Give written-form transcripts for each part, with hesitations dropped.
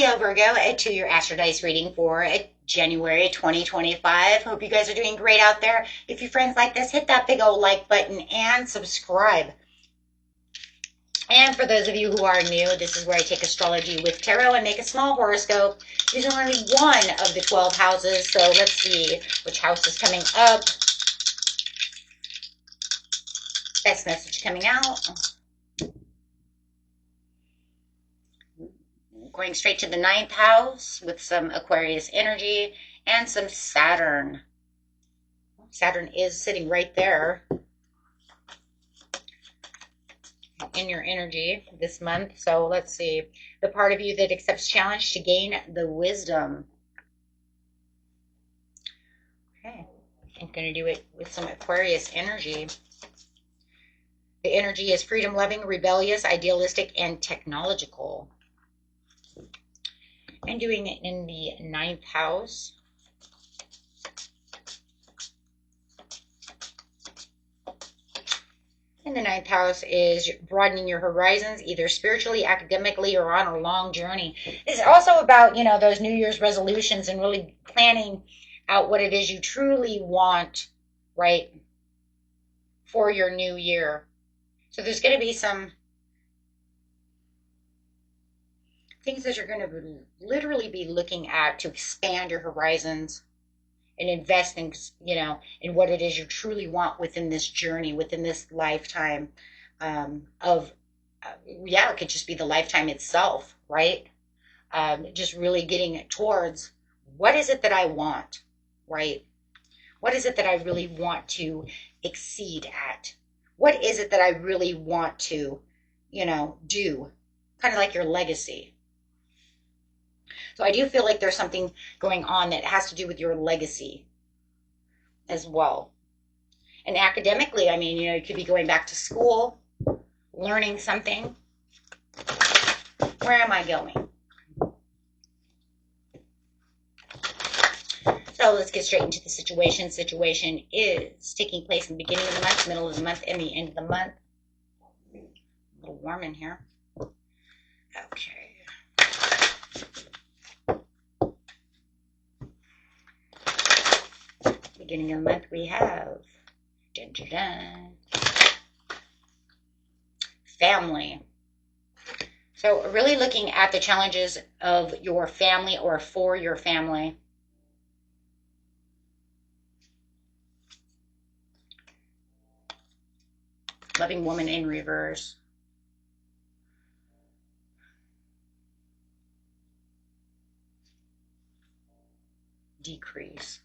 Dani L, Virgo, to your Astro Dice reading for January 2025. Hope you guys are doing great out there. If your friends like this, hit that big old like button and subscribe. And for those of you who are new, this is where I take astrology with tarot and make a small horoscope using only one of the 12 houses. So let's see which house is coming up. Best message coming out. Going straight to the 9th house with some Aquarius energy and some Saturn. Saturn is sitting right there in your energy this month. So let's see. The part of you that accepts challenge to gain the wisdom. Okay. I'm going to do it with some Aquarius energy. The energy is freedom-loving, rebellious, idealistic, and technological. And doing it in the 9th house. And the 9th house is broadening your horizons, either spiritually, academically, or on a long journey. It's also about, you know, those New Year's resolutions and really planning out what it is you truly want, right, for your new year. So there's going to be some things that you're going to literally be looking at to expand your horizons and invest in, you know, in what it is you truly want within this journey, within this lifetime yeah, it could just be the lifetime itself, right? Just really getting towards what is it that I want, right? What is it that I really want to exceed at? What is it that I really want to, you know, do? Kind of like your legacy. So I do feel like there's something going on that has to do with your legacy as well. And academically, I mean, you know, you could be going back to school, learning something. Where am I going? So let's get straight into the situation. Situation is taking place in the beginning of the month, middle of the month, and the end of the month. A little warm in here. Okay. Beginning of the month, we have family. So really looking at the challenges of your family or for your family. Loving woman in reverse. Decrease.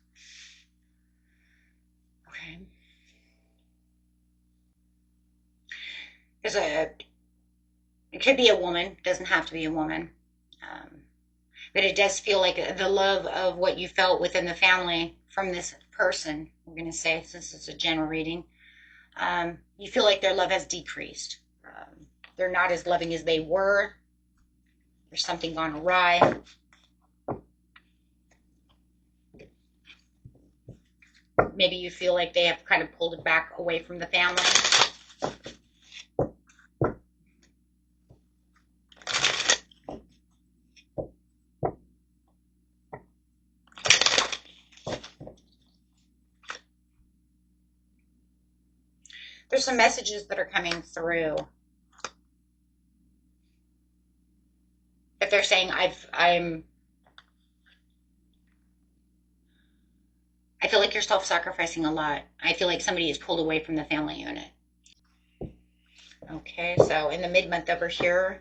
Okay. It could be a woman, doesn't have to be a woman. But it does feel like the love of what you felt within the family from this person, we're going to say, since it's a general reading, you feel like their love has decreased. They're not as loving as they were. There's something gone awry. Maybe you feel like they have kind of pulled it back away from the family. There's some messages that are coming through that they're saying I feel like you're self-sacrificing a lot. I feel like somebody is pulled away from the family unit. Okay, so in the mid-month over here,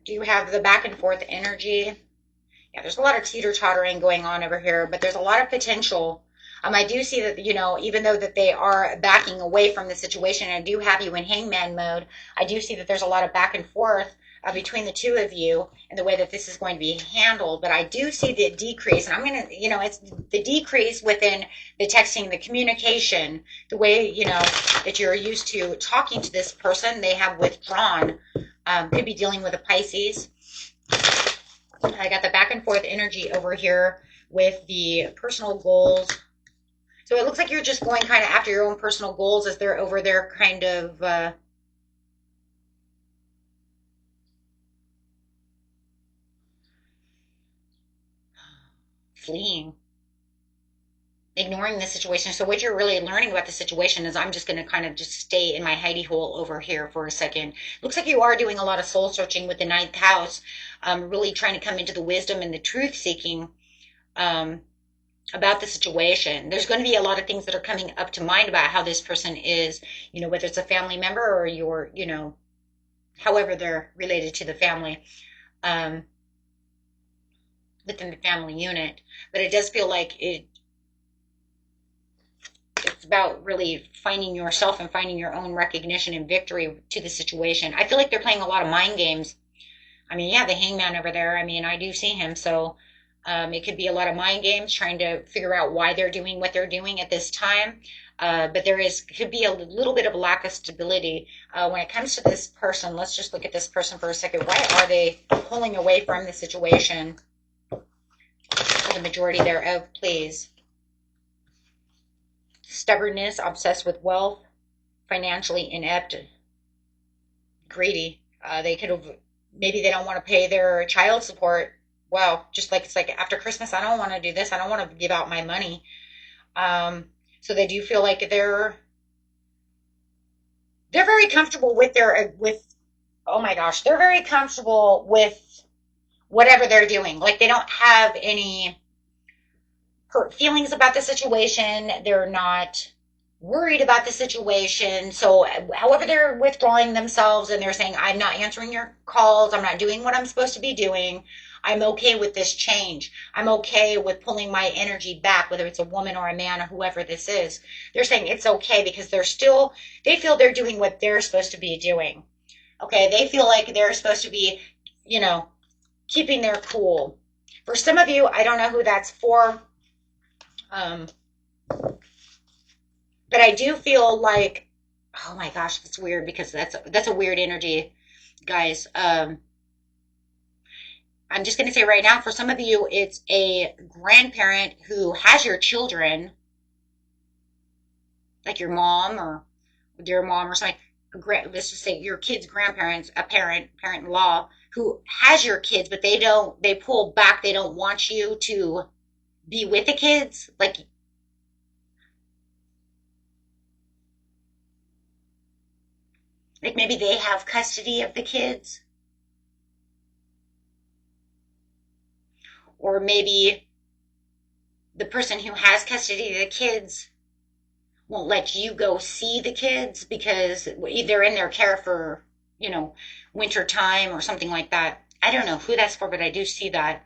do you have the back and forth energy? Yeah, there's a lot of teeter-tottering going on over here, but there's a lot of potential. I do see that, you know, even though that they are backing away from the situation, and I do have you in hangman mode, I do see that there's a lot of back and forth between the two of you and the way that this is going to be handled. But I do see the decrease, and I'm going to, you know, it's the decrease within the texting, the communication, the way, you know, that you're used to talking to this person. They have withdrawn. Could be dealing with a Pisces. I got the back and forth energy over here with the personal goals. So it looks like you're just going kind of after your own personal goals as they're over there kind of fleeing, ignoring the situation. So what you're really learning about the situation is I'm just going to kind of just stay in my hidey hole over here for a second. Looks like you are doing a lot of soul searching with the ninth house, really trying to come into the wisdom and the truth seeking um, about the situation. There's going to be a lot of things that are coming up to mind about how this person is, whether it's a family member or your, however they're related to the family. Um, Within the family unit, but it does feel like it's about really finding yourself and finding your own recognition and victory to the situation. I feel like they're playing a lot of mind games. I mean, yeah, the hangman over there, I mean, I do see him. So it could be a lot of mind games trying to figure out why they're doing what they're doing at this time. But could be a little bit of a lack of stability when it comes to this person. Let's just look at this person for a second. Why are they pulling away from the situation? The majority thereof, please. Stubbornness, obsessed with wealth, financially inept, greedy. They could have, maybe they don't want to pay their child support. Well, just like it's like after Christmas, I don't want to do this. I don't want to give out my money. So they do feel like they're very comfortable with oh my gosh, they're very comfortable with whatever they're doing. Like they don't have any hurt feelings about the situation. They're not worried about the situation. So, however, they're withdrawing themselves and they're saying, I'm not answering your calls. I'm not doing what I'm supposed to be doing. I'm okay with this change. I'm okay with pulling my energy back, whether it's a woman or a man or whoever this is. They're saying it's okay because they feel they're doing what they're supposed to be doing. Okay. They feel like they're supposed to be, you know, keeping their cool. For some of you, I don't know who that's for. Um, but I do feel like, oh my gosh, that's weird because that's a weird energy, guys. I'm just going to say right now, for some of you, it's a grandparent who has your children, like your mom or dear mom or something. Let's just say your kid's grandparents, a parent-in-law who has your kids, but they pull back. They don't want you to be with the kids. Like maybe they have custody of the kids, or maybe the person who has custody of the kids won't let you go see the kids because they're in their care for, winter time or something like that. I don't know who that's for, but I do see that.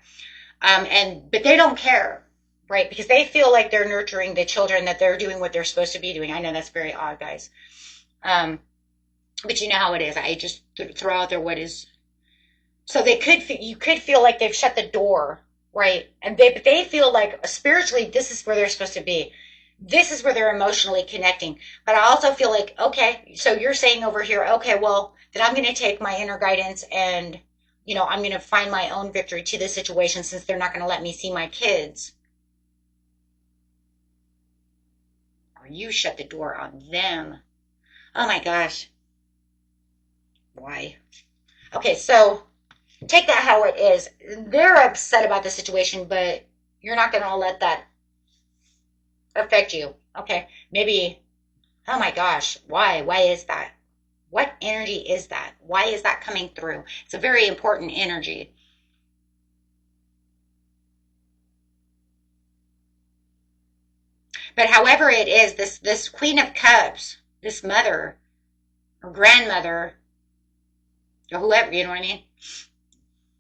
But they don't care, right? Because they feel like they're nurturing the children, that they're doing what they're supposed to be doing. I know that's very odd, guys. But you know how it is. I just throw out there what is. So you could feel like they've shut the door, right? But they feel like spiritually, this is where they're supposed to be. This is where they're emotionally connecting. But I also feel like, okay, so you're saying over here, okay, well, then I'm going to take my inner guidance and, I'm going to find my own victory to this situation since they're not going to let me see my kids. Or you shut the door on them. Oh my gosh. Why? Okay, so take that how it is. They're upset about the situation, but you're not going to let that affect you. Okay, maybe, oh my gosh, why? Why is that? What energy is that? Why is that coming through? It's a very important energy. But however it is, this Queen of Cups, this mother or grandmother or whoever, you know what I mean?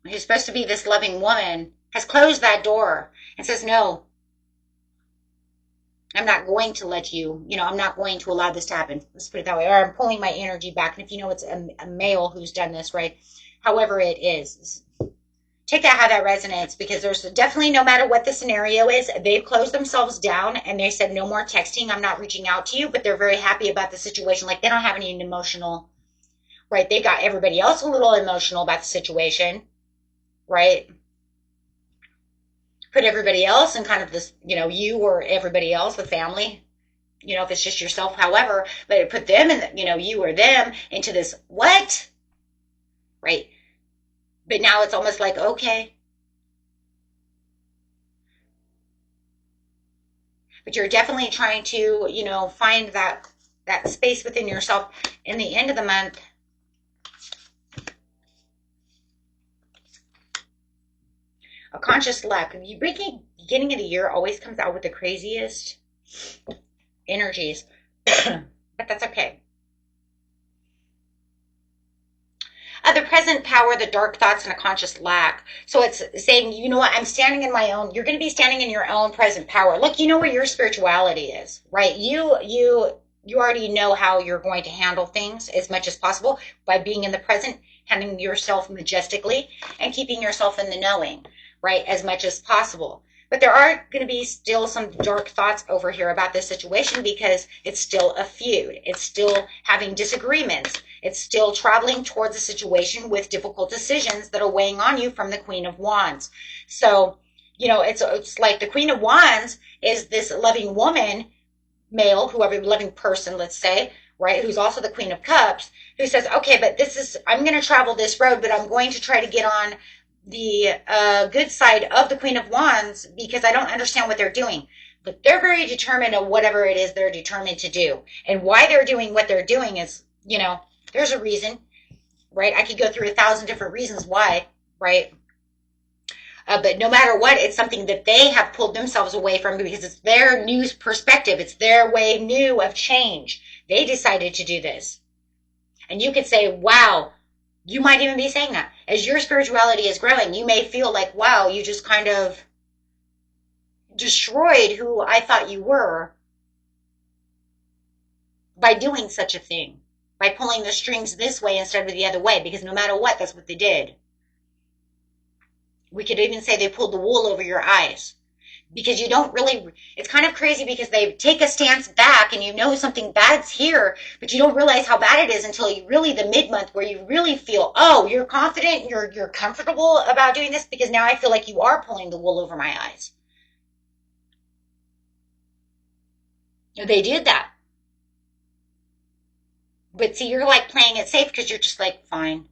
Who's supposed to be this loving woman has closed that door and says, no, I'm not going to let I'm not going to allow this to happen. Let's put it that way. Or I'm pulling my energy back. And if you know it's a male who's done this, right? However it is, take that how that resonates because there's definitely, no matter what the scenario is, they've closed themselves down and they said, no more texting. I'm not reaching out to you, but they're very happy about the situation. Like they don't have any emotional, right? They got everybody else a little emotional about the situation, right? put everybody else in kind of this, you or everybody else, the family, if it's just yourself, however, but put them in, you or them into this, what? Right? But now it's almost like, okay. But you're definitely trying to, find that space within yourself in the end of the month. A conscious lack. Beginning of the year always comes out with the craziest energies, but that's okay. The present power, the dark thoughts, and a conscious lack. So it's saying, you know what, I'm standing in my own, you're going to be standing in your own present power. Look, you know where your spirituality is, right? You already know how you're going to handle things as much as possible by being in the present, handling yourself majestically, and keeping yourself in the knowing, right, as much as possible. But there are going to be still some dark thoughts over here about this situation because it's still a feud. It's still having disagreements. It's still traveling towards a situation with difficult decisions that are weighing on you from the Queen of Wands. So, it's like the Queen of Wands is this loving woman, male, whoever, loving person, let's say, right, who's also the Queen of Cups, who says, okay, but I'm going to travel this road, but I'm going to try to get on the good side of the Queen of Wands because I don't understand what they're doing. But they're very determined on whatever it is they're determined to do. And why they're doing what they're doing is, there's a reason, right? I could go through 1,000 different reasons why, right? But no matter what, it's something that they have pulled themselves away from because it's their new perspective. It's their way new of change. They decided to do this. And you could say, wow, you might even be saying that. As your spirituality is growing, you may feel like, wow, you just kind of destroyed who I thought you were by doing such a thing, by pulling the strings this way instead of the other way, because no matter what, that's what they did. We could even say they pulled the wool over your eyes. Because you don't really, it's kind of crazy because they take a stance back and you know something bad's here, but you don't realize how bad it is until you really, the mid-month where you really feel, oh, you're confident, you're comfortable about doing this because now I feel like you are pulling the wool over my eyes. They did that. But see, you're like playing it safe because you're just like, fine.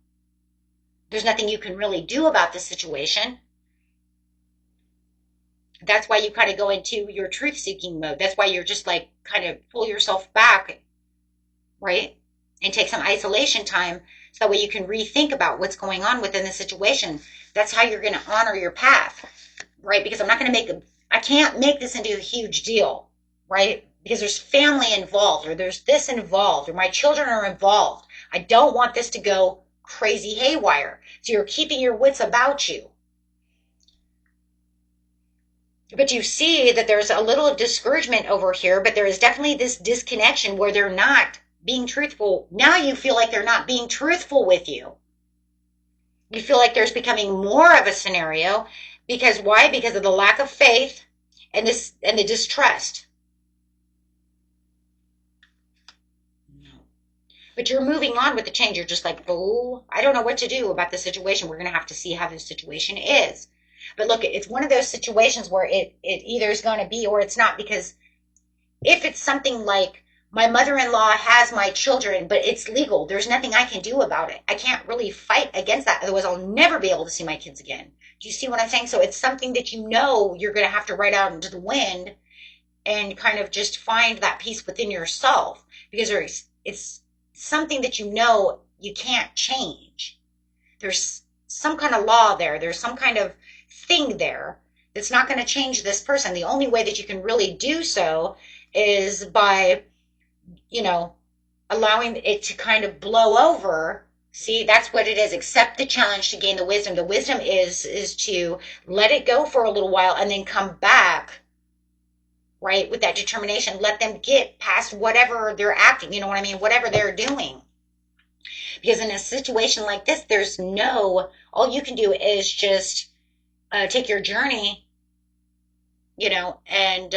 There's nothing you can really do about this situation. That's why you kind of go into your truth-seeking mode. That's why you're just like kind of pull yourself back, right? And take some isolation time so that way you can rethink about what's going on within the situation. That's how you're going to honor your path, right? Because I can't make this into a huge deal, right? Because there's family involved or there's this involved or my children are involved. I don't want this to go crazy haywire. So you're keeping your wits about you. But you see that there's a little discouragement over here, but there is definitely this disconnection where they're not being truthful. Now you feel like they're not being truthful with you. You feel like there's becoming more of a scenario because why? Because of the lack of faith and the distrust. But you're moving on with the change. You're just like, oh, I don't know what to do about the situation. We're going to have to see how this situation is. But look, it's one of those situations where it either is going to be or it's not, because if it's something like my mother-in-law has my children, but it's legal, there's nothing I can do about it. I can't really fight against that. Otherwise, I'll never be able to see my kids again. Do you see what I'm saying? So it's something that you're going to have to write out into the wind and kind of just find that peace within yourself, because it's something that you can't change. There's some kind of law there. There's some kind of thing there that's not going to change this person. The only way that you can really do so is by, allowing it to kind of blow over. See, that's what it is. Accept the challenge to gain the wisdom. The wisdom is to let it go for a little while and then come back, right, with that determination. Let them get past whatever they're acting, whatever they're doing. Because in a situation like this, all you can do is just take your journey, and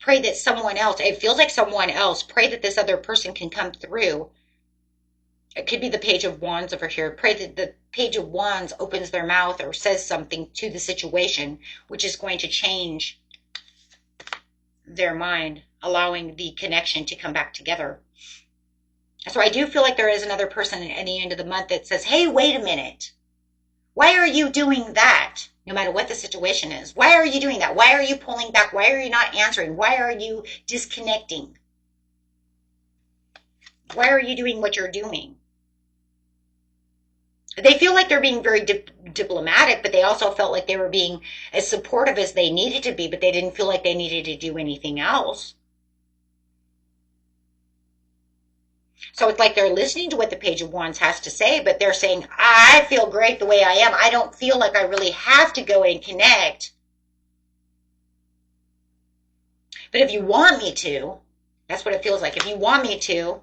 pray that someone else, it feels like someone else, pray that this other person can come through It could be the Page of Wands over here. Pray that the Page of Wands opens their mouth or says something to the situation, which is going to change their mind, allowing the connection to come back together. So I do feel like there is another person at the end of the month that says, hey, wait a minute. Why are you doing that? No matter what the situation is. Why are you doing that? Why are you pulling back? Why are you not answering? Why are you disconnecting? Why are you doing what you're doing? They feel like they're being very diplomatic, but they also felt like they were being as supportive as they needed to be, but they didn't feel like they needed to do anything else. So it's like they're listening to what the Page of Wands has to say, but they're saying, I feel great the way I am. I don't feel like I really have to go and connect. But if you want me to, that's what it feels like. If you want me to,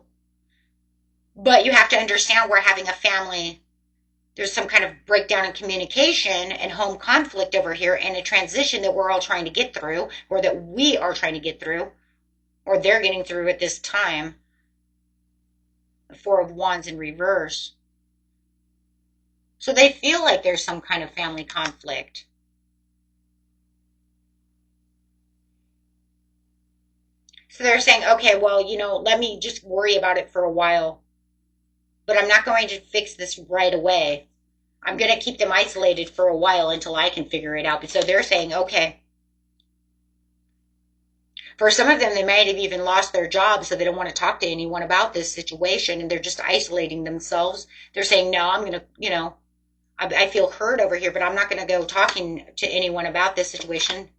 but you have to understand we're having a family. There's some kind of breakdown in communication and home conflict over here and a transition that we're all trying to get through, or that we are trying to get through, or they're getting through at this time. The Four of Wands in reverse. So they feel like there's some kind of family conflict. So they're saying, okay, well, let me just worry about it for a while. But I'm not going to fix this right away. I'm going to keep them isolated for a while until I can figure it out. So they're saying, okay. For some of them, they might have even lost their job, so they don't want to talk to anyone about this situation, and they're just isolating themselves. They're saying, no, I'm going to, I feel hurt over here, but I'm not going to go talking to anyone about this situation.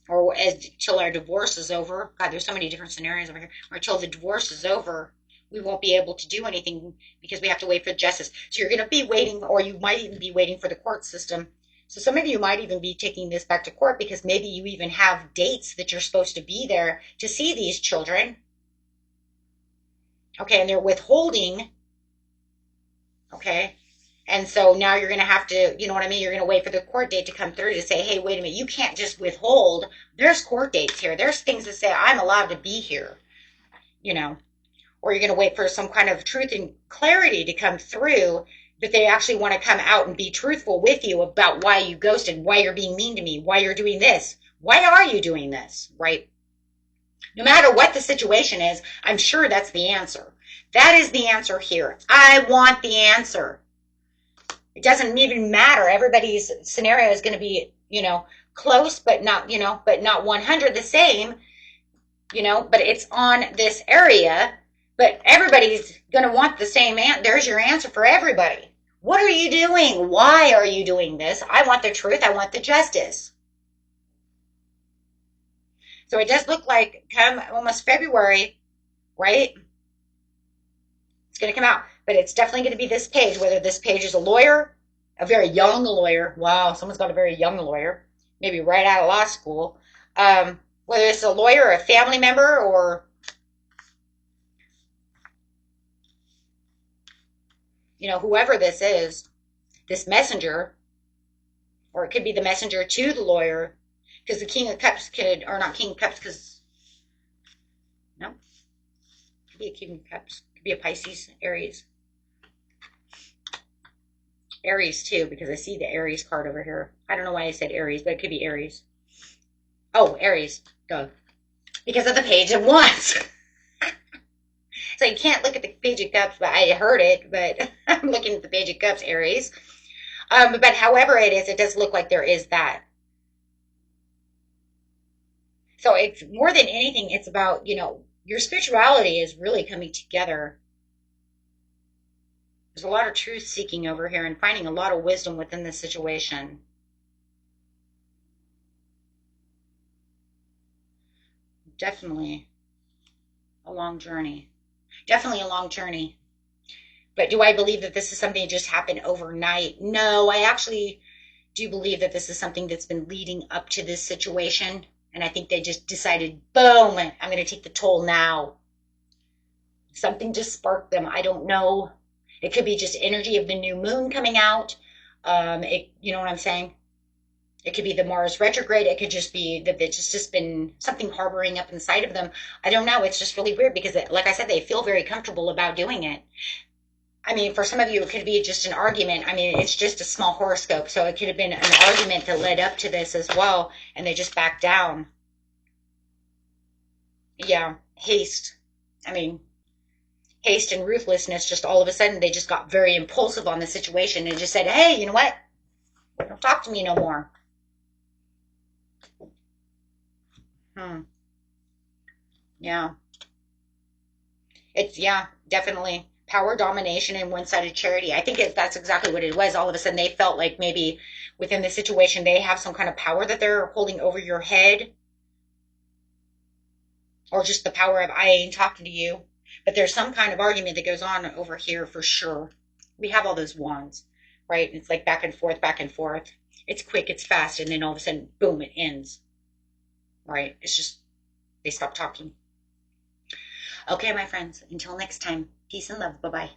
Or till our divorce is over. God, there's so many different scenarios over here. Or till the divorce is over, we won't be able to do anything because we have to wait for justice. So you're going to be waiting, or you might even be waiting for the court system. So some of you might even be taking this back to court because maybe you even have dates that you're supposed to be there to see these children. Okay, and they're withholding. Okay. And so now you're going to have to, you know what I mean? You're going to wait for the court date to come through to say, hey, wait a minute, you can't just withhold. There's court dates here. There's things that say I'm allowed to be here, Or you're going to wait for some kind of truth and clarity to come through, but they actually want to come out and be truthful with you about why you ghosted, why you're being mean to me, why you're doing this. Why are you doing this, right? No matter what the situation is, I'm sure that's the answer. That is the answer here. I want the answer. It doesn't even matter. Everybody's scenario is going to be, close, but not, but not 100 the same, but it's on this area, but everybody's going to want the same answer. There's your answer for everybody. What are you doing? Why are you doing this? I want the truth. I want the justice. So it does look like come almost February, right? It's going to come out, but it's definitely going to be this page, whether this page is a lawyer, a very young lawyer. Wow, someone's got a very young lawyer, maybe right out of law school. Whether it's a lawyer, a family member, or, whoever this is, this messenger, or it could be the messenger to the lawyer, because the King of Cups could, or not King of Cups, because, no, it could be a King of Cups. Be a Pisces, Aries. Aries too, because I see the Aries card over here. I don't know why I said Aries, but it could be Aries. Oh, Aries. Go. Because of the Page of Wands. So you can't look at the Page of Cups, but I heard it, but I'm looking at the Page of Cups, Aries. But however it is, it does look like there is that. So it's more than anything, it's about, your spirituality is really coming together. There's a lot of truth seeking over here and finding a lot of wisdom within this situation. Definitely a long journey. Definitely a long journey. But do I believe that this is something that just happened overnight? No, I actually do believe that this is something that's been leading up to this situation. And I think they just decided, boom, I'm going to take the toll now. Something just sparked them. I don't know. It could be just energy of the new moon coming out. You know what I'm saying? It could be the Mars retrograde. It could just be that it's just been something harboring up inside of them. I don't know. It's just really weird because, like I said, they feel very comfortable about doing it. I mean, for some of you, it could be just an argument. I mean, it's just a small horoscope, so it could have been an argument that led up to this as well, and they just backed down. Yeah, haste. I mean, haste and ruthlessness, just all of a sudden, they just got very impulsive on the situation and just said, hey, you know what? Don't talk to me no more. Hmm. Yeah. It's, yeah, definitely power domination and one-sided charity. I think that's exactly what it was. All of a sudden, they felt like maybe within the situation, they have some kind of power that they're holding over your head, or just the power of I ain't talking to you. But there's some kind of argument that goes on over here for sure. We have all those wands, right? It's like back and forth, back and forth. It's quick, it's fast, and then all of a sudden, boom, it ends, right? It's just they stop talking. Okay, my friends, until next time, peace and love. Bye bye.